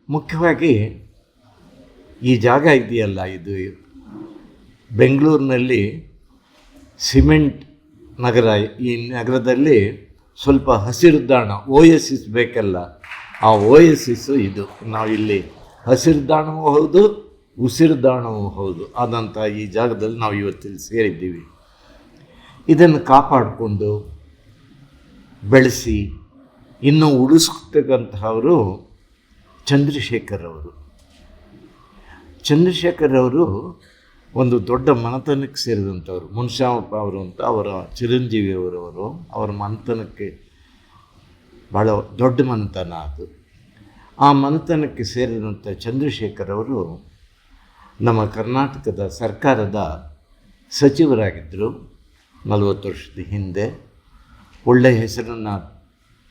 ಮುಖ್ಯವಾಗಿ ಈ ಜಾಗ ಇದೆಯಲ್ಲ, ಇದು ಬೆಂಗಳೂರಿನಲ್ಲಿ ಸಿಮೆಂಟ್ ನಗರ. ಈ ನಗರದಲ್ಲಿ ಸ್ವಲ್ಪ ಹಸಿರುದಾಣ, ಓಯಸಿಸ್ ಬೇಕಲ್ಲ, ಆ ಓಯಸಿಸ್ಸು ಇದು. ನಾವಿಲ್ಲಿ ಹಸಿರುದಾಣವೂ ಹೌದು, ಉಸಿರುದಾಣವೂ ಹೌದು ಆದಂಥ ಈ ಜಾಗದಲ್ಲಿ ನಾವು ಇವತ್ತಿಲ್ಲಿ ಸೇರಿದ್ದೀವಿ. ಇದನ್ನು ಕಾಪಾಡಿಕೊಂಡು ಬೆಳೆಸಿ ಇನ್ನೂ ಉಳಿಸ್ತಕ್ಕಂತಹವರು ಚಂದ್ರಶೇಖರ್ ಅವರು. ಚಂದ್ರಶೇಖರ್ ಅವರು ಒಂದು ದೊಡ್ಡ ಮನೆತನಕ್ಕೆ ಸೇರಿದಂಥವ್ರು. ಮುನ್ಷಾಮಪ್ಪ ಅವರು ಅಂತ ಅವರ ಚಿರಂಜೀವಿಯವರವರು. ಅವರ ಮನೆತನಕ್ಕೆ ಭಾಳ ದೊಡ್ಡ ಮನೆತನ ಅದು. ಆ ಮನೆತನಕ್ಕೆ ಸೇರಿದಂಥ ಚಂದ್ರಶೇಖರ್ ಅವರು ನಮ್ಮ ಕರ್ನಾಟಕದ ಸರ್ಕಾರದ ಸಚಿವರಾಗಿದ್ದರು 40 ವರ್ಷದ ಹಿಂದೆ. ಒಳ್ಳೆಯ ಹೆಸರನ್ನು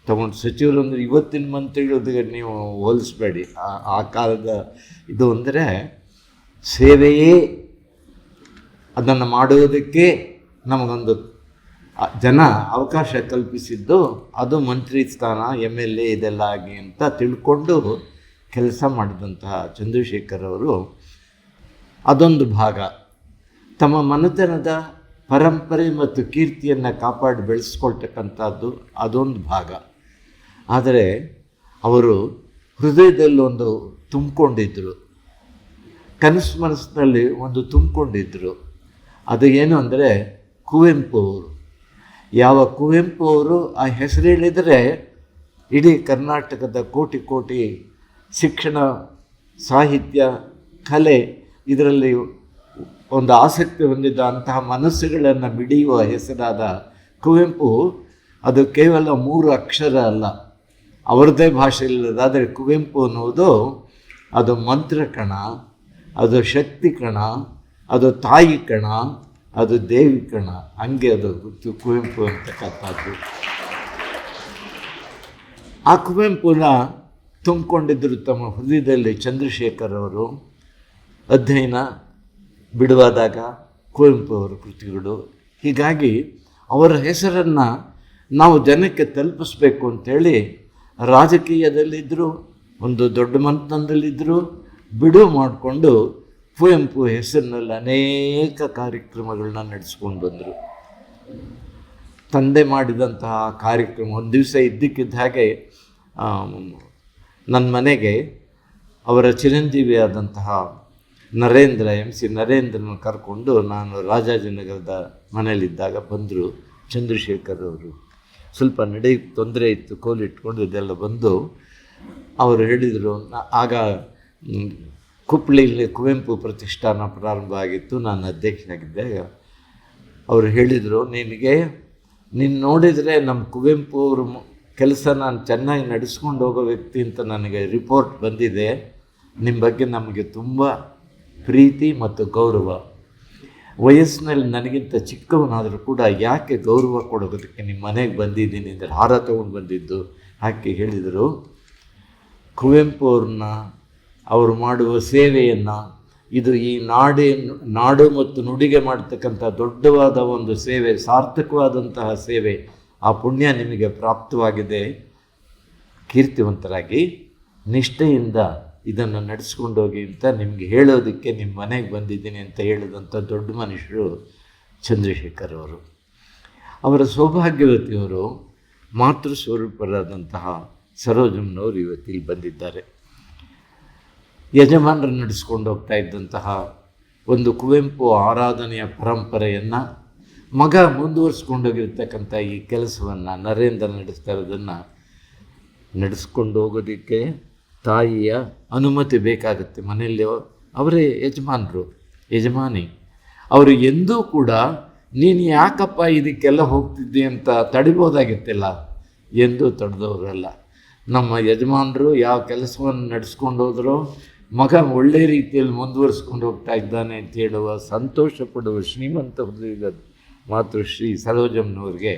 ತಗೊಂಡು ಸಚಿವರು ಅಂದರೆ ಇವತ್ತಿನ ಮಂತ್ರಿಗಳಿಗೆ ನೀವು ಹೋಲಿಸ್ಬೇಡಿ. ಆ ಕಾಲದ ಇದು ಅಂದರೆ ಸೇವೆಯೇ ಅದನ್ನು ಮಾಡುವುದಕ್ಕೆ ನಮಗೊಂದು ಜನ ಅವಕಾಶ ಕಲ್ಪಿಸಿದ್ದು. ಅದು ಮಂತ್ರಿ ಸ್ಥಾನ, MLA ಇದೆಲ್ಲ ಆಗಿ ಅಂತ ತಿಳ್ಕೊಂಡು ಕೆಲಸ ಮಾಡಿದಂತಹ ಚಂದ್ರಶೇಖರ್ ಅವರು ಅದೊಂದು ಭಾಗ. ತಮ್ಮ ಮನೆತನದ ಪರಂಪರೆ ಮತ್ತು ಕೀರ್ತಿಯನ್ನು ಕಾಪಾಡಿ ಬೆಳೆಸ್ಕೊಳ್ತಕ್ಕಂಥದ್ದು ಅದೊಂದು ಭಾಗ. ಆದರೆ ಅವರು ಹೃದಯದಲ್ಲಿ ಒಂದು ತುಂಬಿಕೊಂಡಿದ್ದರು, ಕನಸು ಮನಸ್ಸಿನಲ್ಲಿ ಒಂದು ತುಂಬಿಕೊಂಡಿದ್ದರು. ಅದು ಏನು ಅಂದರೆ ಕುವೆಂಪು ಅವರು. ಯಾವ ಕುವೆಂಪು ಅವರು ಆ ಹೆಸರು ಹೇಳಿದರೆ ಇಡೀ ಕರ್ನಾಟಕದ ಕೋಟಿ ಕೋಟಿ ಶಿಕ್ಷಣ, ಸಾಹಿತ್ಯ, ಕಲೆ ಇದರಲ್ಲಿ ಒಂದು ಆಸಕ್ತಿ ಹೊಂದಿದ್ದ ಅಂತಹ ಮನಸ್ಸುಗಳನ್ನು ಮಿಡಿಯುವ ಹೆಸರಾದ ಕುವೆಂಪು. ಅದು ಕೇವಲ 3 ಅಕ್ಷರ ಅಲ್ಲ, ಅವರದೇ ಭಾಷೆಯಲ್ಲಿರೋದು. ಆದರೆ ಕುವೆಂಪು ಅನ್ನುವುದು ಅದು ಮಂತ್ರ ಕಣ, ಅದು ಶಕ್ತಿ ಕಣ, ಅದು ತಾಯಿ ಕಣ, ಅದು ದೇವಿ ಕಣ. ಹಂಗೆ ಅದು ಕುವೆಂಪು ಅಂತಕ್ಕಂಥದ್ದು. ಆ ಕುವೆಂಪುನ ತುಂಬಿಕೊಂಡಿದ್ದರು ತಮ್ಮ ಹೃದಯದಲ್ಲಿ ಚಂದ್ರಶೇಖರ್ ಅವರು. ಅಧ್ಯಯನ ಬಿಡುವಾದಾಗ ಕುವೆಂಪು ಅವರ ಕೃತಿಗಳು. ಹೀಗಾಗಿ ಅವರ ಹೆಸರನ್ನು ನಾವು ಜನಕ್ಕೆ ತಲುಪಿಸ್ಬೇಕು ಅಂಥೇಳಿ ರಾಜಕೀಯದಲ್ಲಿದ್ದರು, ಒಂದು ದೊಡ್ಡ ಮನೆತನದಲ್ಲಿದ್ದರು. ಬಿಡುವು ಮಾಡಿಕೊಂಡು ಕುವೆಂಪು ಹೆಸರಿನಲ್ಲಿ ಅನೇಕ ಕಾರ್ಯಕ್ರಮಗಳನ್ನ ನಡೆಸ್ಕೊಂಡು ಬಂದರು. ತಂದೆ ಮಾಡಿದಂತಹ ಕಾರ್ಯಕ್ರಮ ಒಂದು ದಿವಸ ಇದ್ದಕ್ಕಿದ್ದ ಹಾಗೆ ನನ್ನ ಮನೆಗೆ ಅವರ ಚಿರಂಜೀವಿಯಾದಂತಹ ನರೇಂದ್ರ, MC ನರೇಂದ್ರನ ಕರ್ಕೊಂಡು ನಾನು ರಾಜಾಜಿನಗರದ ಮನೆಯಲ್ಲಿದ್ದಾಗ ಬಂದರು ಚಂದ್ರಶೇಖರ್ ಅವರು. ಸ್ವಲ್ಪ ನಡೆಯಕ್ಕೆ ತೊಂದರೆ ಇತ್ತು, ಕೋಲಿಟ್ಕೊಂಡು ಇದೆಲ್ಲ ಬಂದು ಅವರು ಹೇಳಿದರು. ಆಗ ಕುಪ್ಪಳಿಯಲ್ಲಿ ಕುವೆಂಪು ಪ್ರತಿಷ್ಠಾನ ಪ್ರಾರಂಭ ಆಗಿತ್ತು, ನಾನು ಅಧ್ಯಕ್ಷನಾಗಿದ್ದೆ. ಅವರು ಹೇಳಿದರು, ನೀನು ನೋಡಿದರೆ ನಮ್ಮ ಕುವೆಂಪು ಅವರು ಕೆಲಸ ನಾನು ಚೆನ್ನಾಗಿ ನಡೆಸ್ಕೊಂಡು ಹೋಗೋ ವ್ಯಕ್ತಿ ಅಂತ ನನಗೆ ರಿಪೋರ್ಟ್ ಬಂದಿದೆ. ನಿಮ್ಮ ಬಗ್ಗೆ ನಮಗೆ ತುಂಬ ಪ್ರೀತಿ ಮತ್ತು ಗೌರವ. ವಯಸ್ಸಿನಲ್ಲಿ ನನಗಿಂತ ಚಿಕ್ಕವನಾದರೂ ಕೂಡ ಯಾಕೆ ಗೌರವ ಕೊಡೋದಕ್ಕೆ ನಿಮ್ಮ ಮನೆಗೆ ಬಂದಿದ್ದೀನಿ ಅಂದರೆ ಹಾರ ತೊಗೊಂಡು ಬಂದಿದ್ದು ಹಾಕಿ ಹೇಳಿದರು. ಕುವೆಂಪು ಅವ್ರನ್ನ, ಅವರು ಮಾಡುವ ಸೇವೆಯನ್ನು, ಇದು ಈ ನಾಡು ಮತ್ತು ನುಡಿಗೆ ಮಾಡ್ತಕ್ಕಂಥ ದೊಡ್ಡವಾದ ಒಂದು ಸೇವೆ, ಸಾರ್ಥಕವಾದಂತಹ ಸೇವೆ. ಆ ಪುಣ್ಯ ನಿಮಗೆ ಪ್ರಾಪ್ತವಾಗಿದೆ. ಕೀರ್ತಿವಂತರಾಗಿ ನಿಷ್ಠೆಯಿಂದ ಇದನ್ನು ನಡೆಸ್ಕೊಂಡೋಗಿ ಅಂತ ನಿಮಗೆ ಹೇಳೋದಕ್ಕೆ ನಿಮ್ಮ ಮನೆಗೆ ಬಂದಿದ್ದೀನಿ ಅಂತ ಹೇಳಿದಂಥ ದೊಡ್ಡ ಮನುಷ್ಯರು ಚಂದ್ರಶೇಖರ್ ಅವರು. ಅವರ ಸೌಭಾಗ್ಯವತಿಯವರು ಮಾತೃ ಸ್ವರೂಪರಾದಂತಹ ಸರೋಜಮ್ಮನವರು ಇವತ್ತಿಲ್ಲಿ ಬಂದಿದ್ದಾರೆ. ಯಜಮಾನರು ನಡೆಸ್ಕೊಂಡು ಹೋಗ್ತಾ ಇದ್ದಂತಹ ಒಂದು ಕುವೆಂಪು ಆರಾಧನೆಯ ಪರಂಪರೆಯನ್ನು ಮಗ ಮುಂದುವರಿಸ್ಕೊಂಡೋಗಿರ್ತಕ್ಕಂಥ ಈ ಕೆಲಸವನ್ನು ನರೇಂದ್ರ ನಡೆಸ್ತಾ ಇರೋದನ್ನು ನಡೆಸ್ಕೊಂಡು ಹೋಗೋದಕ್ಕೆ ತಾಯಿಯ ಅನುಮತಿ ಬೇಕಾಗುತ್ತೆ. ಮನೆಯಲ್ಲಿ ಅವರೇ ಯಜಮಾನಿ. ಅವರು ಎಂದೂ ಕೂಡ ನೀನು ಯಾಕಪ್ಪ ಇದಕ್ಕೆಲ್ಲ ಹೋಗ್ತಿದ್ದಿ ಅಂತ ತಡಿಬೋದಾಗಿತ್ತಿಲ್ಲ, ಎಂದೂ ತಡೆದವರಲ್ಲ. ನಮ್ಮ ಯಜಮಾನರು ಯಾವ ಕೆಲಸವನ್ನು ನಡೆಸ್ಕೊಂಡು ಹೋದರೂ ಮಗ ಒಳ್ಳೆಯ ರೀತಿಯಲ್ಲಿ ಮುಂದುವರಿಸ್ಕೊಂಡು ಹೋಗ್ತಾ ಇದ್ದಾನೆ ಅಂತ ಹೇಳುವ ಸಂತೋಷ ಪಡುವ ಶ್ರೀಮಂತ ಹೃದಯದ ಮಾತೃಶ್ರೀ ಸರೋಜಮ್ಮನವ್ರಿಗೆ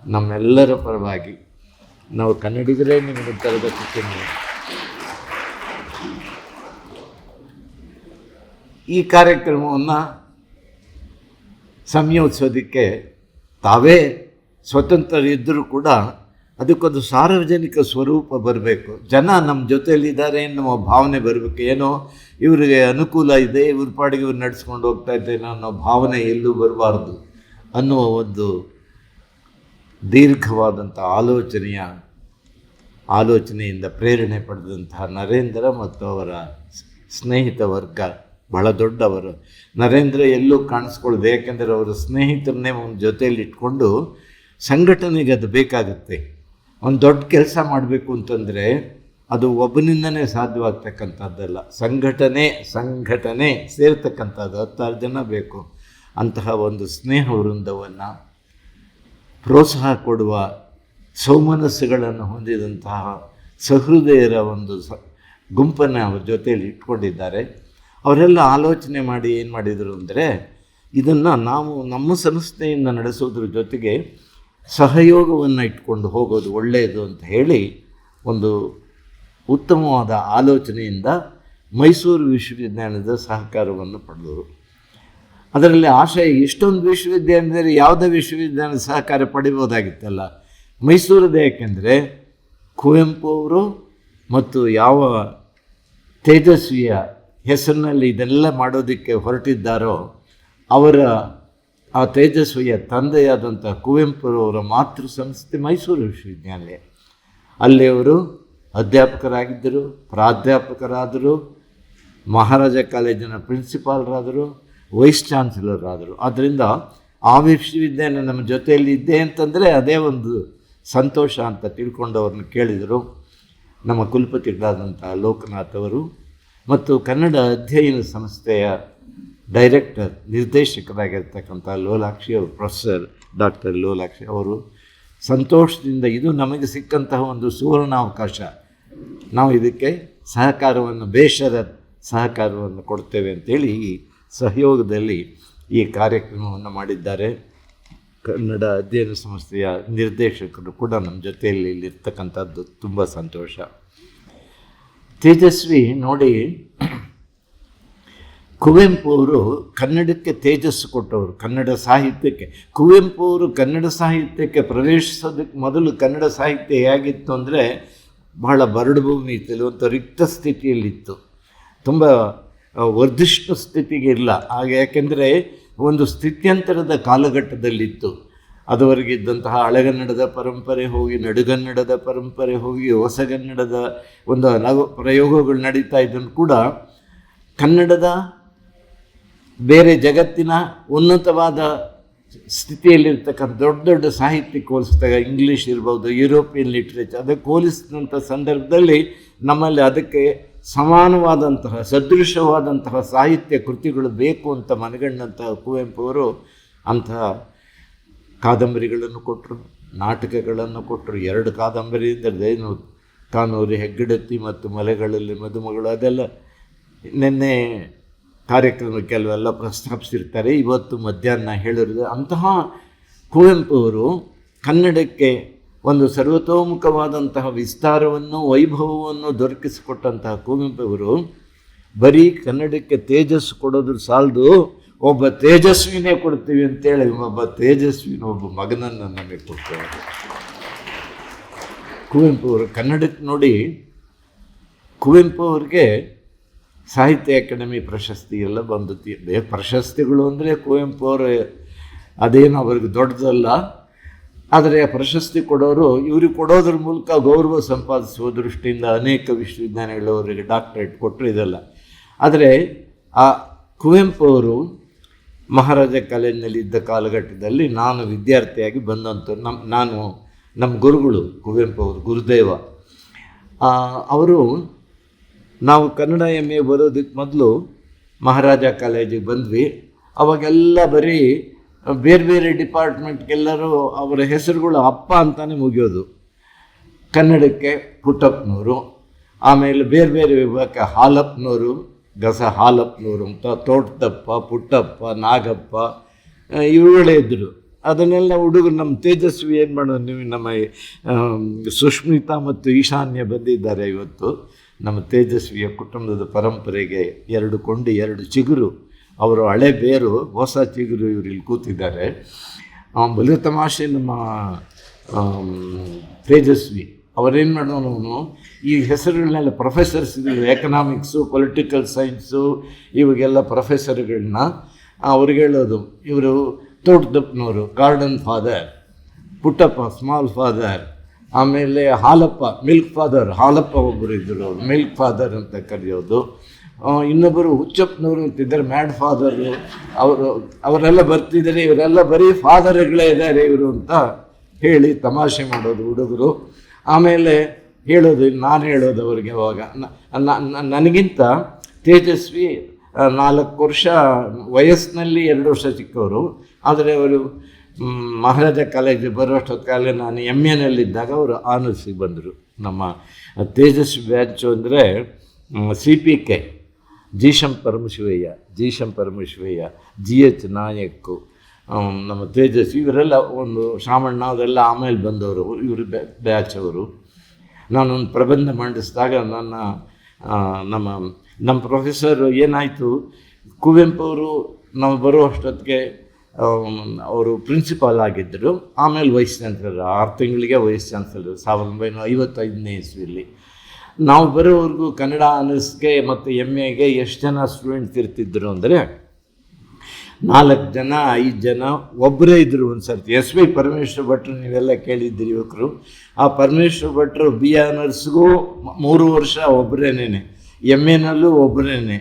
ನಮ್ಮೆಲ್ಲರ ಪರವಾಗಿ, ನಾವು ಕನ್ನಡಿಗರೇ ನಿಮಗೆ ತರಬೇತಿ. ಈ ಕಾರ್ಯಕ್ರಮವನ್ನು ಸಂಯೋಜಿಸೋದಕ್ಕೆ ತಾವೇ ಸ್ವತಂತ್ರರಿದ್ದರೂ ಕೂಡ ಅದಕ್ಕೊಂದು ಸಾರ್ವಜನಿಕ ಸ್ವರೂಪ ಬರಬೇಕು. ಜನ ನಮ್ಮ ಜೊತೆಯಲ್ಲಿದ್ದಾರೆ ನಮ್ಮ ಭಾವನೆ ಬರಬೇಕು. ಏನೋ ಇವರಿಗೆ ಅನುಕೂಲ ಇದೆ, ಇವ್ರ ಪಾಡಿಗೆ ಇವ್ರು ನಡೆಸ್ಕೊಂಡು ಹೋಗ್ತಾ ಇದ್ದೇನೆ ಅನ್ನೋ ಭಾವನೆ ಎಲ್ಲೂ ಬರಬಾರ್ದು ಅನ್ನುವ ಒಂದು ದೀರ್ಘವಾದಂಥ ಆಲೋಚನೆಯಿಂದ ಪ್ರೇರಣೆ ಪಡೆದಂತಹ ನರೇಂದ್ರ ಮತ್ತು ಅವರ ಸ್ನೇಹಿತ ವರ್ಗ ಬಹಳ ದೊಡ್ಡವರು. ನರೇಂದ್ರ ಎಲ್ಲೂ ಕಾಣಿಸ್ಕೊಳ್ಳೋದು, ಯಾಕೆಂದರೆ ಅವರ ಸ್ನೇಹಿತರನ್ನೇ ಒಂದು ಜೊತೆಯಲ್ಲಿ ಇಟ್ಕೊಂಡು ಸಂಘಟನೆಗೆ ಅದು ಬೇಕಾಗುತ್ತೆ. ಒಂದು ದೊಡ್ಡ ಕೆಲಸ ಮಾಡಬೇಕು ಅಂತಂದರೆ ಅದು ಒಬ್ಬನಿಂದನೇ ಸಾಧ್ಯವಾಗ್ತಕ್ಕಂಥದ್ದಲ್ಲ, ಸಂಘಟನೆ ಸೇರ್ತಕ್ಕಂಥದ್ದು 10 ಜನ ಬೇಕು. ಅಂತಹ ಒಂದು ಸ್ನೇಹ ವೃಂದವನ್ನು, ಪ್ರೋತ್ಸಾಹ ಕೊಡುವ ಸೌಮನಸ್ಸುಗಳನ್ನು ಹೊಂದಿದಂತಹ ಸಹೃದಯರ ಒಂದು ಗುಂಪನ್ನು ಅವ್ರ ಜೊತೆಯಲ್ಲಿ ಇಟ್ಕೊಂಡಿದ್ದಾರೆ. ಅವರೆಲ್ಲ ಆಲೋಚನೆ ಮಾಡಿ ಏನು ಮಾಡಿದರು ಅಂದರೆ, ಇದನ್ನು ನಾವು ನಮ್ಮ ಸಂಸ್ಥೆಯಿಂದ ನಡೆಸೋದ್ರ ಜೊತೆಗೆ ಸಹಯೋಗವನ್ನು ಇಟ್ಕೊಂಡು ಹೋಗೋದು ಒಳ್ಳೆಯದು ಅಂತ ಹೇಳಿ ಒಂದು ಉತ್ತಮವಾದ ಆಲೋಚನೆಯಿಂದ ಮೈಸೂರು ವಿಶ್ವವಿದ್ಯಾಲಯದ ಸಹಕಾರವನ್ನು ಪಡೆದರು. ಅದರಲ್ಲಿ ಆಶಯ, ಇಷ್ಟೊಂದು ವಿಶ್ವವಿದ್ಯಾಲಯದಲ್ಲಿ ಯಾವುದೇ ವಿಶ್ವವಿದ್ಯಾಲಯದ ಸಹಕಾರ ಪಡಿಬೋದಾಗಿತ್ತಲ್ಲ, ಮೈಸೂರದೇ. ಯಾಕೆಂದರೆ ಕುವೆಂಪು ಅವರು ಮತ್ತು ಯಾವ ತೇಜಸ್ವಿಯ ಹೆಸರಿನಲ್ಲಿ ಇದೆಲ್ಲ ಮಾಡೋದಕ್ಕೆ ಹೊರಟಿದ್ದಾರೋ ಅವರ ಆ ತೇಜಸ್ವಿಯ ತಂದೆಯಾದಂಥ ಕುವೆಂಪುರವರ ಮಾತೃ ಸಂಸ್ಥೆ ಮೈಸೂರು ವಿಶ್ವವಿದ್ಯಾಲಯ. ಅಲ್ಲಿ ಅವರು ಅಧ್ಯಾಪಕರಾಗಿದ್ದರು, ಪ್ರಾಧ್ಯಾಪಕರಾದರು, ಮಹಾರಾಜ ಕಾಲೇಜಿನ ಪ್ರಿನ್ಸಿಪಾಲ್ರಾದರು, ವೈಸ್ ಚಾನ್ಸಲರ್ ಆದರು. ಆದ್ದರಿಂದ ಆ ವಿಶ್ವವಿದ್ಯಾಲಯ ನಮ್ಮ ಜೊತೆಯಲ್ಲಿ ಇದ್ದೆ ಅಂತಂದರೆ ಅದೇ ಒಂದು ಸಂತೋಷ ಅಂತ ತಿಳ್ಕೊಂಡು ಅವ್ರನ್ನ ಕೇಳಿದರು. ನಮ್ಮ ಕುಲಪತಿಗಳಾದಂಥ ಲೋಕನಾಥ್ ಅವರು ಮತ್ತು ಕನ್ನಡ ಅಧ್ಯಯನ ಸಂಸ್ಥೆಯ ಡೈರೆಕ್ಟರ್, ನಿರ್ದೇಶಕರಾಗಿರ್ತಕ್ಕಂಥ ಲೋಲಾಕ್ಷಿ ಅವರು, ಪ್ರೊಫೆಸರ್ ಡಾಕ್ಟರ್ ಲೋಲಾಕ್ಷಿ ಅವರು ಸಂತೋಷದಿಂದ ಇದು ನಮಗೆ ಸಿಕ್ಕಂತಹ ಒಂದು ಸುವರ್ಣಾವಕಾಶ, ನಾವು ಇದಕ್ಕೆ ಸಹಕಾರವನ್ನು, ಬೇಷರ ಸಹಕಾರವನ್ನು ಕೊಡ್ತೇವೆ ಅಂತೇಳಿ ಈ ಸಹಯೋಗದಲ್ಲಿ ಈ ಕಾರ್ಯಕ್ರಮವನ್ನು ಮಾಡಿದ್ದಾರೆ. ಕನ್ನಡ ಅಧ್ಯಯನ ಸಂಸ್ಥೆಯ ನಿರ್ದೇಶಕರು ಕೂಡ ನಮ್ಮ ಜೊತೆಯಲ್ಲಿ ಇಲ್ಲಿರ್ತಕ್ಕಂಥದ್ದು ತುಂಬ ಸಂತೋಷ. ತೇಜಸ್ವಿ ನೋಡಿ, ಕುವೆಂಪು ಅವರು ಕನ್ನಡಕ್ಕೆ ತೇಜಸ್ಸು ಕೊಟ್ಟವರು, ಕನ್ನಡ ಸಾಹಿತ್ಯಕ್ಕೆ. ಕುವೆಂಪು ಅವರು ಕನ್ನಡ ಸಾಹಿತ್ಯಕ್ಕೆ ಪ್ರವೇಶಿಸೋದಕ್ಕೆ ಮೊದಲು ಕನ್ನಡ ಸಾಹಿತ್ಯ ಹೇಗಿತ್ತು ಅಂದರೆ ಬಹಳ ಬರಡು ಭೂಮಿ ಇತ್ತು, ಒಂದು ರಿಕ್ತ ಸ್ಥಿತಿಯಲ್ಲಿತ್ತು, ತುಂಬ ವರ್ಧಿಷ್ಣು ಸ್ಥಿತಿಗೆ ಇಲ್ಲ ಹಾಗೆ. ಯಾಕೆಂದರೆ ಒಂದು ಸ್ಥಿತ್ಯಂತರದ ಕಾಲಘಟ್ಟದಲ್ಲಿತ್ತು. ಅದುವರೆಗಿದ್ದಂತಹ ಹಳೆಗನ್ನಡದ ಪರಂಪರೆ ಹೋಗಿ ನಡುಗನ್ನಡದ ಪರಂಪರೆ ಹೋಗಿ ಹೊಸಗನ್ನಡದ ಒಂದು ಪ್ರಯೋಗಗಳು ನಡೀತಾ ಇದ್ದನ್ನು ಕೂಡ ಕನ್ನಡದ ಬೇರೆ ಜಗತ್ತಿನ ಉನ್ನತವಾದ ಸ್ಥಿತಿಯಲ್ಲಿರ್ತಕ್ಕಂಥ ದೊಡ್ಡ ದೊಡ್ಡ ಸಾಹಿತ್ಯಕ್ಕೆ ಹೋಲಿಸಿದಾಗ, ಇಂಗ್ಲೀಷ್ ಇರ್ಬೋದು, ಯುರೋಪಿಯನ್ ಲಿಟ್ರೇಚರ್, ಅದಕ್ಕೆ ಹೋಲಿಸಿದಂಥ ಸಂದರ್ಭದಲ್ಲಿ ನಮ್ಮಲ್ಲಿ ಅದಕ್ಕೆ ಸಮಾನವಾದಂತಹ ಸದೃಶವಾದಂತಹ ಸಾಹಿತ್ಯ ಕೃತಿಗಳು ಬೇಕು ಅಂತ ಮನಗಂಡಂತಹ ಕುವೆಂಪು ಅವರು ಅಂತಹ ಕಾದಂಬರಿಗಳನ್ನು ಕೊಟ್ಟರು, ನಾಟಕಗಳನ್ನು ಕೊಟ್ಟರು. 2 ಕಾದಂಬರಿ ಅಂದರೆ ಏನು, ಕಾನೂರಿ ಹೆಗ್ಗಡತಿ ಮತ್ತು ಮಲೆಗಳಲ್ಲಿ ಮದುಮಗಳು, ಅದೆಲ್ಲ ನಿನ್ನೆ ಕಾರ್ಯಕ್ರಮ ಕೆಲವೆಲ್ಲ ಪ್ರಸ್ತಾಪಿಸಿರ್ತಾರೆ, ಇವತ್ತು ಮಧ್ಯಾಹ್ನ ಹೇಳಿರೋದು. ಅಂತಹ ಕುವೆಂಪು ಅವರು ಕನ್ನಡಕ್ಕೆ ಒಂದು ಸರ್ವತೋಮುಖವಾದಂತಹ ವಿಸ್ತಾರವನ್ನು, ವೈಭವವನ್ನು ದೊರಕಿಸಿಕೊಟ್ಟಂತಹ ಕುವೆಂಪು ಅವರು ಬರೀ ಕನ್ನಡಕ್ಕೆ ತೇಜಸ್ಸು ಕೊಡೋದ್ರ ಸಾಲದು, ಒಬ್ಬ ತೇಜಸ್ವಿನೇ ಕೊಡ್ತೀವಿ ಅಂತೇಳಿ ಒಬ್ಬ ಮಗನನ್ನು ನಮಗೆ ಕೊಡ್ತೇವೆ. ಕುವೆಂಪು ಅವರು ಕನ್ನಡಕ್ಕೆ ನೋಡಿ, ಕುವೆಂಪು ಅವ್ರಿಗೆ ಸಾಹಿತ್ಯ ಅಕಾಡೆಮಿ ಪ್ರಶಸ್ತಿ ಎಲ್ಲ ಬಂದತಿ. ಪ್ರಶಸ್ತಿಗಳು ಅಂದರೆ ಕುವೆಂಪು ಅವರು ಅದೇನು ಅವ್ರಿಗೆ ದೊಡ್ಡದಲ್ಲ, ಆದರೆ ಆ ಪ್ರಶಸ್ತಿ ಕೊಡೋರು ಇವ್ರಿಗೆ ಕೊಡೋದ್ರ ಮೂಲಕ ಗೌರವ ಸಂಪಾದಿಸುವ ದೃಷ್ಟಿಯಿಂದ ಅನೇಕ ವಿಶ್ವವಿದ್ಯಾಲಯಗಳವರಿಗೆ ಡಾಕ್ಟರೇಟ್ ಕೊಟ್ಟರು, ಇದೆಲ್ಲ. ಆದರೆ ಆ ಕುವೆಂಪು ಅವರು ಮಹಾರಾಜ ಕಾಲೇಜಿನಲ್ಲಿ ಇದ್ದ ಕಾಲಘಟ್ಟದಲ್ಲಿ ನಾನು ವಿದ್ಯಾರ್ಥಿಯಾಗಿ ಬಂದಂಥ ನಮ್ಮ ಗುರುಗಳು ಕುವೆಂಪು ಅವರು, ಗುರುದೇವ ಅವರು, ನಾವು ಕನ್ನಡ MA ಬರೋದಕ್ಕೆ ಮೊದಲು ಮಹಾರಾಜ ಕಾಲೇಜಿಗೆ ಬಂದ್ವಿ. ಅವಾಗೆಲ್ಲ ಬರೀ ಬೇರೆ ಬೇರೆ ಡಿಪಾರ್ಟ್ಮೆಂಟ್ಗೆಲ್ಲರೂ ಅವರ ಹೆಸರುಗಳು ಅಪ್ಪ ಅಂತಲೇ ಮುಗಿಯೋದು. ಕನ್ನಡಕ್ಕೆ ಪುಟ್ಟಪ್ಪನವರು, ಆಮೇಲೆ ಬೇರೆ ಬೇರೆ ವಿಭಾಗಕ್ಕೆ ಹಾಲಪ್ಪನವರು, ಗಸ ಹಾಲಪ್ಪನವರು ಅಂತ, ತೋಟದಪ್ಪ, ಪುಟ್ಟಪ್ಪ, ನಾಗಪ್ಪ ಇವುಗಳೇ ಇದ್ದರು. ಅದನ್ನೆಲ್ಲ ಹುಡುಗರು ನಮ್ಮ ತೇಜಸ್ವಿ ಏನು ಮಾಡೋದು, ನೀವು ನಮ್ಮ ಸುಷ್ಮಿತಾ ಮತ್ತು ಈಶಾನ್ಯ ಬಂದಿದ್ದಾರೆ ಇವತ್ತು. ನಮ್ಮ ತೇಜಸ್ವಿಯ ಕುಟುಂಬದ ಪರಂಪರೆಗೆ 2 ಕೊಂಡಿ 2 ಚಿಗುರು, ಅವರು ಹಳೆ ಬೇರು, ಹೊಸ ಚಿಗುರು ಇವರು ಇಲ್ಲಿ ಕೂತಿದ್ದಾರೆ. ಬಲು ತಮಾಷೆ, ನಮ್ಮ ತೇಜಸ್ವಿ ಅವರೇನು ಮಾಡೋನು ಈ ಹೆಸರುಗಳನ್ನೆಲ್ಲ ಪ್ರೊಫೆಸರ್ಸ್ಗಳು ಎಕನಾಮಿಕ್ಸು ಪೊಲಿಟಿಕಲ್ ಸೈನ್ಸು ಇವಾಗೆಲ್ಲ ಪ್ರೊಫೆಸರ್ಗಳನ್ನ ಅವ್ರಿಗೆ ಹೇಳೋದು, ಇವರು ತೋಟದಪ್ಪನವರು garden father, Puttappa small father, ಆಮೇಲೆ ಹಾಲಪ್ಪ ಮಿಲ್ಕ್ ಫಾದರ್, ಹಾಲಪ್ಪ ಒಬ್ಬರು ಇದ್ದರು ಮಿಲ್ಕ್ ಫಾದರ್ ಅಂತ ಕರೆಯೋದು, ಇನ್ನೊಬ್ಬರು ಹುಚ್ಚಪ್ಪನವರು ಅಂತಿದ್ದಾರೆ ಮ್ಯಾಡ್ ಫಾದರು, ಅವರೆಲ್ಲ ಬರ್ತಿದ್ದಾರೆ, ಇವರೆಲ್ಲ ಬರೀ ಫಾದರ್ಗಳೇ ಇದ್ದಾರೆ ಇವರು ಅಂತ ಹೇಳಿ ತಮಾಷೆ ಮಾಡೋದು ಹುಡುಗರು. ಆಮೇಲೆ ಹೇಳೋದು, ನಾನು ಹೇಳೋದು ಅವ್ರಿಗೆ ಅವಾಗ ನನಗಿಂತ ತೇಜಸ್ವಿ 4 ವರ್ಷ ವಯಸ್ಸಿನಲ್ಲಿ 2 ವರ್ಷ ಚಿಕ್ಕವರು. ಆದರೆ ಅವರು ಮಹಾರಾಜ ಕಾಲೇಜಿಗೆ ಬರುವಷ್ಟೊತ್ತಿಗೆ ನಾನು MAನಲ್ಲಿದ್ದಾಗ ಅವರು ಆನರ್ಸಿಗೆ ಬಂದರು. ನಮ್ಮ ತೇಜಸ್ವಿ ಬ್ಯಾಚು ಅಂದರೆ CPK, ಜೀಶಂ ಪರಮಶಿವಯ್ಯ, GH ನಾಯಕ್, ನಮ್ಮ ತೇಜಸ್ವಿ, ಇವರೆಲ್ಲ ಒಂದು ಶಾಮಣ್ಣ ಅವರೆಲ್ಲ ಆಮೇಲೆ ಬಂದವರು, ಇವರು ಬ್ಯಾಚ್ ಅವರು. ನಾನೊಂದು ಪ್ರಬಂಧ ಮಂಡಿಸಿದಾಗ ನಮ್ಮ ಪ್ರೊಫೆಸರ್ ಏನಾಯಿತು, ಕುವೆಂಪು ಅವರು ನಾವು ಬರುವಷ್ಟೊತ್ತಿಗೆ ಅವರು ಪ್ರಿನ್ಸಿಪಾಲ್ ಆಗಿದ್ದರು, ಆಮೇಲೆ ವೈಸ್ ಚಾನ್ಸಲರ್, 6 ತಿಂಗಳಿಗೆ ವೈಸ್ ಚಾನ್ಸಲರ್ 1955ನೇ ಇಸ್ವಿಯಲ್ಲಿ. ನಾವು ಬರೋವರೆಗೂ ಕನ್ನಡ ಆನರ್ಸ್ಗೆ ಮತ್ತು MAಗೆ ಎಷ್ಟು ಜನ ಸ್ಟೂಡೆಂಟ್ಸ್ ಇರ್ತಿದ್ರು ಅಂದರೆ 4 ಜನ 5 ಜನ, ಒಬ್ಬರೇ ಇದ್ದರು. ಒಂದು ಸರ್ತಿ SV ಪರಮೇಶ್ವರ ಭಟ್ರು ನೀವೆಲ್ಲ ಕೇಳಿದ್ದೀರಿ ಯುವಕರು. ಆ ಪರಮೇಶ್ವರ ಭಟ್ರು BA ಆನರ್ಸ್ಗೂ 3 ವರ್ಷ ಒಬ್ಬರೇನೇ, MAನಲ್ಲೂ ಒಬ್ಬರೇನೆ.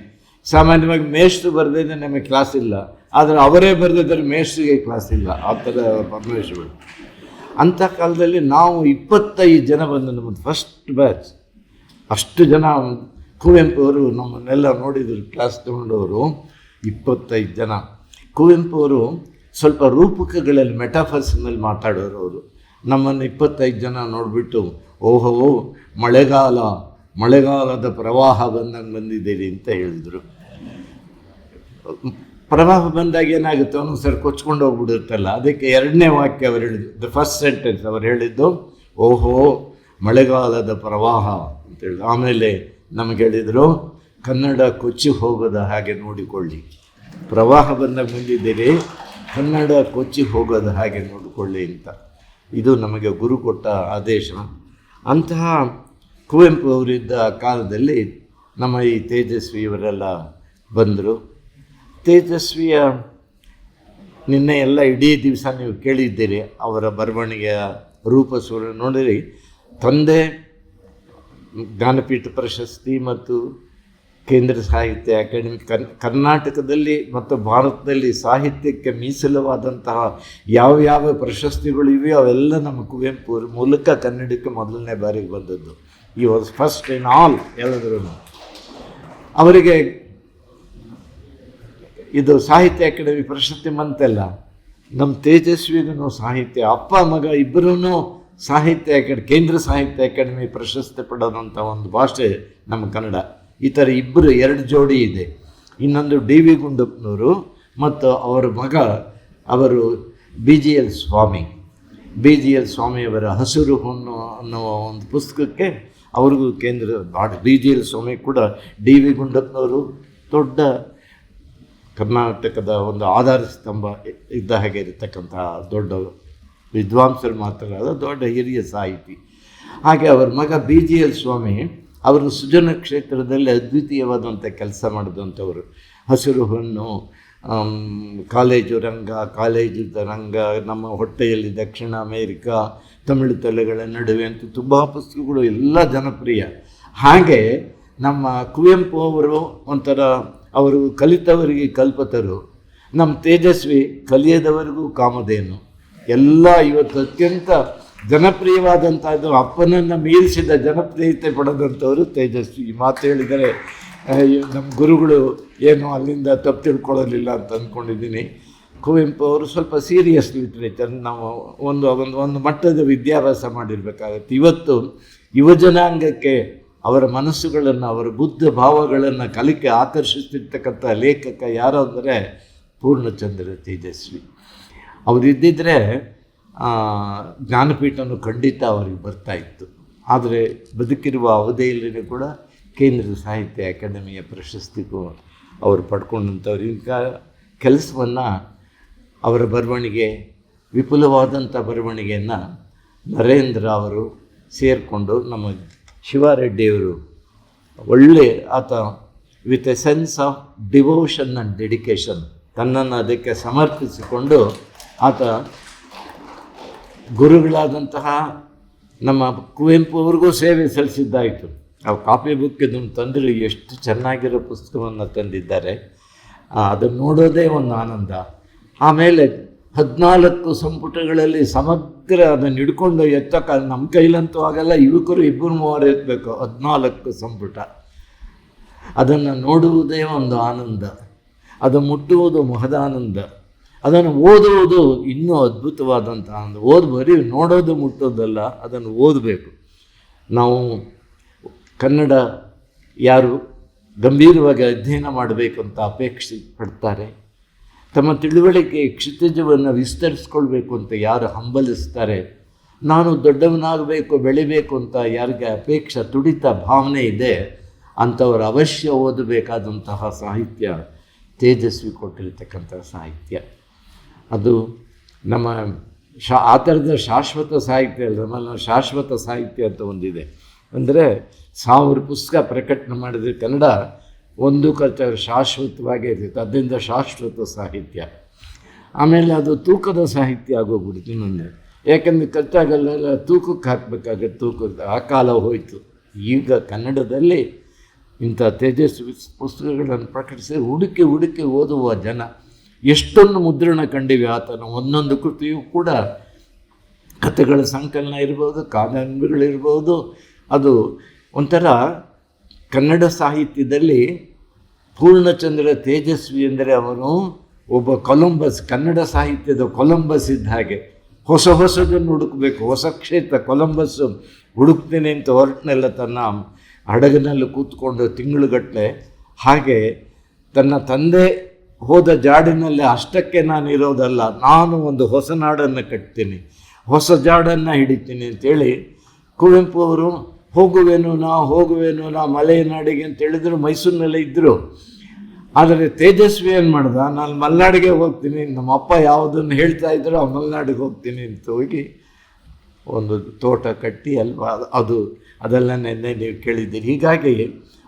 ಸಾಮಾನ್ಯವಾಗಿ ಮೇಷ್ಟ್ರು ಬರೆದಿದ್ದರೆ ನಮಗೆ ಕ್ಲಾಸ್ ಇಲ್ಲ, ಆದರೆ ಅವರೇ ಬರೆದಿದ್ದರೆ ಮೇಷ್ಟ್ರಿಗೆ ಕ್ಲಾಸ್ ಇಲ್ಲ, ಆ ಥರ ಪರಮೇಶ್ವರ ಭಟ್ರು. ಅಂಥ ಕಾಲದಲ್ಲಿ ನಾವು 25 ಜನ ಬಂದು ನಮ್ಮದು ಫಸ್ಟ್ ಬ್ಯಾಚ್. ಅಷ್ಟು ಜನ ಕುವೆಂಪು ಅವರು ನಮ್ಮನ್ನೆಲ್ಲ ನೋಡಿದ್ರು, ಕ್ಲಾಸ್ ತೊಗೊಂಡವರು 25 ಜನ. ಕುವೆಂಪು ಅವರು ಸ್ವಲ್ಪ ರೂಪಕಗಳಲ್ಲಿ ಮೆಟಾಫರ್ಸ್ನಲ್ಲಿ ಮಾತಾಡೋರು. ಅವರು ನಮ್ಮನ್ನು 25 ಜನ ನೋಡಿಬಿಟ್ಟು, ಓಹೋ ಮಳೆಗಾಲದ ಪ್ರವಾಹ ಬಂದಂಗೆ ಬಂದಿದ್ದೀರಿ ಅಂತ ಹೇಳಿದರು. ಪ್ರವಾಹ ಬಂದಾಗ ಏನಾಗುತ್ತೆ, ಒಂದೊಂದು ಸರಿ ಕೊಚ್ಕೊಂಡು ಹೋಗ್ಬಿಡುತ್ತಲ್ಲ, ಅದಕ್ಕೆ 2ನೇ ವಾಕ್ಯ ಅವರು ಹೇಳಿದ್ದು, ದ ಫಸ್ಟ್ ಸೆಂಟೆನ್ಸ್ ಅವರು ಹೇಳಿದ್ದು ಓಹೋ ಮಳೆಗಾಲದ ಪ್ರವಾಹ ಅಂತೇಳಿ. ಆಮೇಲೆ ನಮಗೆ ಹೇಳಿದರು, ಕನ್ನಡ ಕೊಚ್ಚಿ ಹೋಗೋದ ಹಾಗೆ ನೋಡಿಕೊಳ್ಳಿ. ಪ್ರವಾಹ ಬಂದಾಗ ಬಂದಿದ್ದೀರಿ, ಕನ್ನಡ ಕೊಚ್ಚಿ ಹೋಗೋದ ಹಾಗೆ ನೋಡಿಕೊಳ್ಳಿ ಅಂತ. ಇದು ನಮಗೆ ಗುರು ಕೊಟ್ಟ ಆದೇಶ. ಅಂತಹ ಕುವೆಂಪು ಅವರಿದ್ದ ಕಾಲದಲ್ಲಿ ನಮ್ಮ ಈ ತೇಜಸ್ವಿ ಇವರೆಲ್ಲ ಬಂದರು. ತೇಜಸ್ವಿಯ ನಿನ್ನೆ ಎಲ್ಲ ಇಡೀ ದಿವಸ ನೀವು ಕೇಳಿದ್ದೀರಿ ಅವರ ಬರವಣಿಗೆಯ ರೂಪಸೂರ ನೋಡಿರಿ. ತಂದೆ ಜ್ಞಾನಪೀಠ ಪ್ರಶಸ್ತಿ ಮತ್ತು ಕೇಂದ್ರ ಸಾಹಿತ್ಯ ಅಕಾಡೆಮಿ, ಕರ್ನಾಟಕದಲ್ಲಿ ಮತ್ತು ಭಾರತದಲ್ಲಿ ಸಾಹಿತ್ಯಕ್ಕೆ ಮೀಸಲವಾದಂತಹ ಯಾವ ಪ್ರಶಸ್ತಿಗಳು ಇವೆಯೋ ಅವೆಲ್ಲ ನಮ್ಮ ಕುವೆಂಪು ಅವ್ರ ಮೂಲಕ ಕನ್ನಡಕ್ಕೆ ಮೊದಲನೇ ಬಾರಿಗೆ ಬಂದದ್ದು. ಈ ವಾಸ್ ಫಸ್ಟ್ ಇನ್ ಆಲ್ ಹೇಳಿದ್ರು. ಅವರಿಗೆ ಇದು ಸಾಹಿತ್ಯ ಅಕಾಡೆಮಿ ಪ್ರಶಸ್ತಿ ಬಂತಲ್ಲ, ನಮ್ಮ ತೇಜಸ್ವಿಗೂ ಸಾಹಿತ್ಯ, ಅಪ್ಪ ಮಗ ಇಬ್ಬರೂ ಸಾಹಿತ್ಯ ಕೇಂದ್ರ ಸಾಹಿತ್ಯ ಅಕಾಡೆಮಿ ಪ್ರಶಸ್ತಿ ಪಡೆದಂಥ ಒಂದು ಭಾಷೆ ನಮ್ಮ ಕನ್ನಡ. ಈ ಥರ 2 ಜೋಡಿ ಇದೆ. ಇನ್ನೊಂದು DV ಗುಂಡಪ್ಪನವರು ಮತ್ತು ಅವರ ಮಗ, ಅವರು BGL ಸ್ವಾಮಿಯವರ ಹಸಿರು ಹೊನ್ನು ಅನ್ನೋ ಒಂದು ಪುಸ್ತಕಕ್ಕೆ ಅವ್ರಿಗೂ ಕೇಂದ್ರ BGL ಸ್ವಾಮಿ ಕೂಡ DV ಗುಂಡಪ್ಪನವರು ದೊಡ್ಡ ಕರ್ನಾಟಕದ ಒಂದು ಆಧಾರ ಸ್ತಂಭ ಇದ್ದ ಹಾಗೆ ಇರತಕ್ಕಂಥ ದೊಡ್ಡ ವಿದ್ವಾಂಸರು ಮಾತ್ರ ಅಲ್ಲ, ದೊಡ್ಡ ಹಿರಿಯ ಸಾಹಿತಿ. ಹಾಗೆ ಅವರ ಮಗ BGL ಸ್ವಾಮಿ ಅವರು ಸೃಜನ ಕ್ಷೇತ್ರದಲ್ಲಿ ಅದ್ವಿತೀಯವಾದಂಥ ಕೆಲಸ ಮಾಡಿದಂಥವರು. ಹಸಿರು ಹೊನ್ನು, ಕಾಲೇಜು ರಂಗ, ನಮ್ಮ ಹೊಟ್ಟೆಯಲ್ಲಿ ದಕ್ಷಿಣ ಅಮೇರಿಕಾ, ತಮಿಳು ತಲೆಗಳ ನಡುವೆ ಅಂತ ತುಂಬ ಪುಸ್ತಕಗಳು ಎಲ್ಲ ಜನಪ್ರಿಯ. ಹಾಗೆ ನಮ್ಮ ಕುವೆಂಪು ಅವರು ಒಂಥರ ಅವರು ಕಲಿತವರಿಗೆ ಕಲ್ಪತರು, ನಮ್ಮ ತೇಜಸ್ವಿ ಕಲಿಯದವರಿಗೂ ಕಾಮಧೇನು. ಎಲ್ಲ ಇವತ್ತು ಅತ್ಯಂತ ಜನಪ್ರಿಯವಾದಂಥದ್ದು, ಅಪ್ಪನನ್ನು ಮೀರಿಸಿದ ಜನಪ್ರಿಯತೆ ಪಡೆದಂಥವರು ತೇಜಸ್ವಿ. ಈ ಮಾತು ಹೇಳಿದರೆ ನಮ್ಮ ಗುರುಗಳು ಏನು ಅಲ್ಲಿಂದ ತಪ್ಪು ತಿಳ್ಕೊಳ್ಳಲಿಲ್ಲ ಅಂತ ಅಂದ್ಕೊಂಡಿದ್ದೀನಿ. ಕುವೆಂಪು ಅವರು ಸ್ವಲ್ಪ ಸೀರಿಯಸ್ ಲಿಟ್ರೇಚರ್, ನಾವು ಒಂದು ಮಟ್ಟದ ವಿದ್ಯಾಭ್ಯಾಸ ಮಾಡಿರಬೇಕಾಗತ್ತೆ. ಇವತ್ತು ಯುವಜನಾಂಗಕ್ಕೆ ಅವರ ಮನಸ್ಸುಗಳನ್ನು, ಅವರ ಬುದ್ಧ ಭಾವಗಳನ್ನು ಕಲಿಕೆ ಆಕರ್ಷಿಸ್ತಿರ್ತಕ್ಕಂಥ ಲೇಖಕ ಯಾರು ಅಂದರೆ ಪೂರ್ಣಚಂದ್ರ ತೇಜಸ್ವಿ. ಅವರಿದ್ದಿದ್ದರೆ ಜ್ಞಾನಪೀಠನೂ ಖಂಡಿತ ಅವರಿಗೆ ಬರ್ತಾಯಿತ್ತು. ಆದರೆ ಬದುಕಿರುವ ಅವಧಿಯಲ್ಲಿಯೂ ಕೂಡ ಕೇಂದ್ರ ಸಾಹಿತ್ಯ ಅಕಾಡೆಮಿಯ ಪ್ರಶಸ್ತಿಗೂ ಅವರು ಪಡ್ಕೊಂಡಂಥವ್ರು. ಈಗ ಕೆಲಸವನ್ನು, ಅವರ ಬರವಣಿಗೆ, ವಿಪುಲವಾದಂಥ ಬರವಣಿಗೆಯನ್ನು ನರೇಂದ್ರ ಅವರು ಸೇರಿಕೊಂಡು ನಮ್ಮ ಶಿವಾರೆಡ್ಡಿಯವರು ಒಳ್ಳೆ ಆತ with A sense of devotion and dedication ತನ್ನನ್ನು ಅದಕ್ಕೆ ಸಮರ್ಪಿಸಿಕೊಂಡು ಆತ ಗುರುಗಳಾದಂತಹ ನಮ್ಮ ಕುವೆಂಪು ಅವ್ರಿಗೂ ಸೇವೆ ಸಲ್ಲಿಸಿದ್ದಾಯಿತು. ಆ ಕಾಪಿ ಬುಕ್ ಇದನ್ನು ತಂದರೆ ಎಷ್ಟು ಚೆನ್ನಾಗಿರೋ ಪುಸ್ತಕವನ್ನು ತಂದಿದ್ದಾರೆ, ಅದನ್ನು ನೋಡೋದೇ ಒಂದು ಆನಂದ. ಆಮೇಲೆ 14 ಸಂಪುಟಗಳಲ್ಲಿ ಸಮಗ್ರ ಅದನ್ನು ಹಿಡ್ಕೊಂಡು ಎತ್ತಕ್ಕೆ ನಮ್ಮ ಕೈಲಂತೂ ಆಗಲ್ಲ, ಯುವಕರು 2-3 ಎತ್ತಬೇಕು. 14 ಸಂಪುಟ ಅದನ್ನು ನೋಡುವುದೇ ಒಂದು ಆನಂದ, ಅದು ಮುಟ್ಟುವುದು ಮಹದಾನಂದ, ಅದನ್ನು ಓದುವುದು ಇನ್ನೂ ಅದ್ಭುತವಾದಂಥ ಆನಂದ. ಬರೀ ನೋಡೋದು ಮುಟ್ಟೋದಲ್ಲ, ಅದನ್ನು ಓದಬೇಕು. ನಾವು ಕನ್ನಡ ಯಾರು ಗಂಭೀರವಾಗಿ ಅಧ್ಯಯನ ಮಾಡಬೇಕು ಅಂತ ಅಪೇಕ್ಷೆ ಪಡ್ತಾರೆ, ತಮ್ಮ ತಿಳುವಳಿಕೆ ಕ್ಷಿತಿಜವನ್ನು ವಿಸ್ತರಿಸ್ಕೊಳ್ಬೇಕು ಅಂತ ಯಾರು ಹಂಬಲಿಸ್ತಾರೆ, ನಾನು ದೊಡ್ಡವನಾಗಬೇಕು ಬೆಳಿಬೇಕು ಅಂತ ಯಾರಿಗೆ ಅಪೇಕ್ಷೆ ತುಡಿತ ಭಾವನೆ ಇದೆ ಅಂಥವ್ರು ಅವಶ್ಯ ಓದಬೇಕಾದಂತಹ ಸಾಹಿತ್ಯ ತೇಜಸ್ವಿ ಕೊಟ್ಟಿರ್ತಕ್ಕಂಥ ಸಾಹಿತ್ಯ. ಅದು ನಮ್ಮ ಆ ಥರದ ಶಾಶ್ವತ ಸಾಹಿತ್ಯ ಅಲ್ಲ, ನಮ್ಮಲ್ಲಿ ಶಾಶ್ವತ ಸಾಹಿತ್ಯ ಅಂತ ಒಂದಿದೆ. ಅಂದರೆ 1000 ಪುಸ್ತಕ ಪ್ರಕಟಣೆ ಮಾಡಿದರೆ ಕನ್ನಡ ಒಂದು ಶಾಶ್ವತವಾಗೇ ಇರ್ತೈತೆ, ಅದರಿಂದ ಶಾಶ್ವತ ಸಾಹಿತ್ಯ. ಆಮೇಲೆ ಅದು ತೂಕದ ಸಾಹಿತ್ಯ ಆಗೋಗ್ಬಿಡ್ತು ನನಗೆ, ಯಾಕೆಂದರೆ ಖರ್ಚಾಗಲ್ಲ, ತೂಕಕ್ಕೆ ಹಾಕಬೇಕಾಗತ್ತೆ, ತೂಕದ ಆ ಕಾಲ ಹೋಯಿತು. ಈಗ ಕನ್ನಡದಲ್ಲಿ ಇಂಥ ತೇಜಸ್ವಿ ಪುಸ್ತಕಗಳನ್ನು ಪ್ರಕಟಿಸಿ ಹುಡುಕಿ ಓದುವ ಜನ ಎಷ್ಟೊಂದು ಮುದ್ರಣ ಕಂಡಿವೆ. ಆತನ ಒಂದೊಂದು ಕೃತಿಯೂ ಕೂಡ ಕಥೆಗಳ ಸಂಕಲನ ಇರ್ಬೋದು, ಕಾದಂಬರಿಗಳಿರ್ಬೋದು. ಅದು ಒಂಥರ ಕನ್ನಡ ಸಾಹಿತ್ಯದಲ್ಲಿ ಪೂರ್ಣಚಂದ್ರ ತೇಜಸ್ವಿ ಅಂದರೆ ಅವನು ಒಬ್ಬ ಕೊಲಂಬಸ್, ಕನ್ನಡ ಸಾಹಿತ್ಯದ ಕೊಲಂಬಸ್ ಇದ್ದ ಹಾಗೆ. ಹೊಸದನ್ನು ಹುಡುಕಬೇಕು, ಹೊಸ ಕ್ಷೇತ್ರ. ಕೊಲಂಬಸ್ಸು ಹುಡುಕ್ತೇನೆ ಅಂತ ಹೊರಟನೆಲ್ಲ ತನ್ನ ಹಡಗಿನಲ್ಲಿ ಕೂತ್ಕೊಂಡು ತಿಂಗಳುಗಟ್ಟಲೆ, ಹಾಗೆ ತನ್ನ ತಂದೆ ಹೋದ ಜಾಡಿನಲ್ಲಿ ಅಷ್ಟಕ್ಕೆ ನಾನು ಇರೋದಲ್ಲ, ನಾನು ಒಂದು ಹೊಸ ನಾಡನ್ನು ಕಟ್ತೀನಿ, ಹೊಸ ಜಾಡನ್ನು ಹಿಡಿತೀನಿ ಅಂತೇಳಿ ಕುವೆಂಪು ಅವರು ಹೋಗುವೆನು ನಾ ಮಲೆನಾಡಿಗೆ ಅಂತ ಹೇಳಿದ್ರು. ಮೈಸೂರಿನಲ್ಲೇ ಇದ್ದರು. ಆದರೆ ತೇಜಸ್ವಿ ಏನು ಮಾಡ್ದ, ನಾನು ಮಲೆನಾಡಿಗೆ ಹೋಗ್ತೀನಿ, ನಮ್ಮಪ್ಪ ಯಾವುದನ್ನು ಹೇಳ್ತಾ ಇದ್ರು ಆ ಮಲೆನಾಡಿಗೆ ಹೋಗ್ತೀನಿ ಅಂತ ಹೋಗಿ ಒಂದು ತೋಟ ಕಟ್ಟಿ ಅಲ್ವಾ, ಅದೆಲ್ಲ ನೆನ್ನೆ ನೀವು ಕೇಳಿದ್ದೀರಿ. ಹೀಗಾಗಿ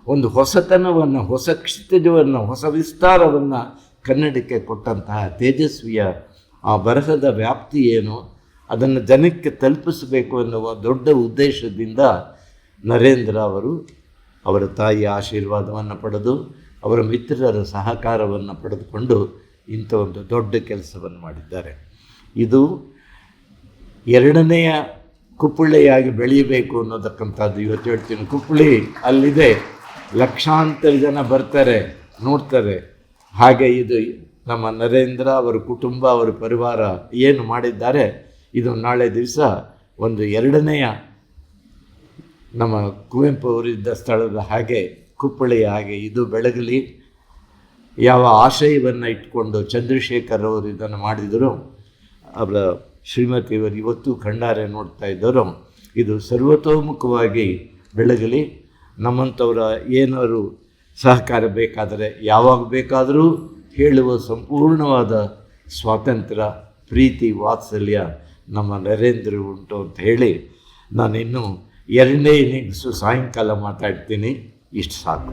ಒಂದು ಹೊಸತನವನ್ನು, ಹೊಸ ಕ್ಷಿತಿಜವನ್ನು, ಹೊಸ ವಿಸ್ತಾರವನ್ನು ಕನ್ನಡಕ್ಕೆ ಕೊಟ್ಟಂತಹ ತೇಜಸ್ವಿಯ ಆ ಬರಹದ ವ್ಯಾಪ್ತಿ ಏನು, ಅದನ್ನು ಜನಕ್ಕೆ ತಲುಪಿಸಬೇಕು ಎನ್ನುವ ದೊಡ್ಡ ಉದ್ದೇಶದಿಂದ ನರೇಂದ್ರ ಅವರು ಅವರ ತಾಯಿಯ ಆಶೀರ್ವಾದವನ್ನು ಪಡೆದು, ಅವರ ಮಿತ್ರರ ಸಹಕಾರವನ್ನು ಪಡೆದುಕೊಂಡು ಇಂಥ ಒಂದು ದೊಡ್ಡ ಕೆಲಸವನ್ನು ಮಾಡಿದ್ದಾರೆ. ಇದು 2ನೆಯ ಕುಪ್ಪಳಿಯಾಗಿ ಬೆಳೆಯಬೇಕು ಅನ್ನೋದಕ್ಕಂಥದ್ದು. ಇವತ್ತು ಹೇಳ್ತೀನಿ, ಕುಪ್ಪಳಿ ಅಲ್ಲಿದೆ, ಲಕ್ಷಾಂತರ ಜನ ಬರ್ತಾರೆ, ನೋಡ್ತಾರೆ. ಹಾಗೆ ಇದು ನಮ್ಮ ನರೇಂದ್ರ, ಅವರ ಕುಟುಂಬ, ಅವರ ಪರಿವಾರ ಏನು ಮಾಡಿದ್ದಾರೆ, ಇದು ನಾಳೆ ದಿವಸ ಒಂದು 2ನೆಯ ನಮ್ಮ ಕುವೆಂಪು ಅವರಿದ್ದ ಸ್ಥಳದ ಹಾಗೆ ಕುಪ್ಪಳಿ ಹಾಗೆ ಇದು ಬೆಳಗಲಿ. ಯಾವ ಆಶಯವನ್ನು ಇಟ್ಕೊಂಡು ಚಂದ್ರಶೇಖರ್ ಅವರು ಇದನ್ನು ಮಾಡಿದರು, ಅವರ ಶ್ರೀಮತಿಯವರು ಇವತ್ತು ಕಣ್ಣಾರೆ ನೋಡ್ತಾ ಇದ್ದರು. ಇದು ಸರ್ವತೋಮುಖವಾಗಿ ಬೆಳಗಲಿ. ನಮ್ಮಂಥವರ ಏನಾದ್ರು ಸಹಕಾರ ಬೇಕಾದರೆ ಯಾವಾಗ ಬೇಕಾದರೂ ಹೇಳುವ ಸಂಪೂರ್ಣವಾದ ಸ್ವಾತಂತ್ರ್ಯ, ಪ್ರೀತಿ, ವಾತ್ಸಲ್ಯ ನಮ್ಮ ನರೇಂದ್ರ ಉಂಟು ಅಂತ ಹೇಳಿ ನಾನಿನ್ನು 2ನೇ ಇನ್ನಿಂಗ್ಸು ಸಾಯಂಕಾಲ ಮಾತಾಡ್ತೀನಿ. ಇಷ್ಟು ಸಾಕು.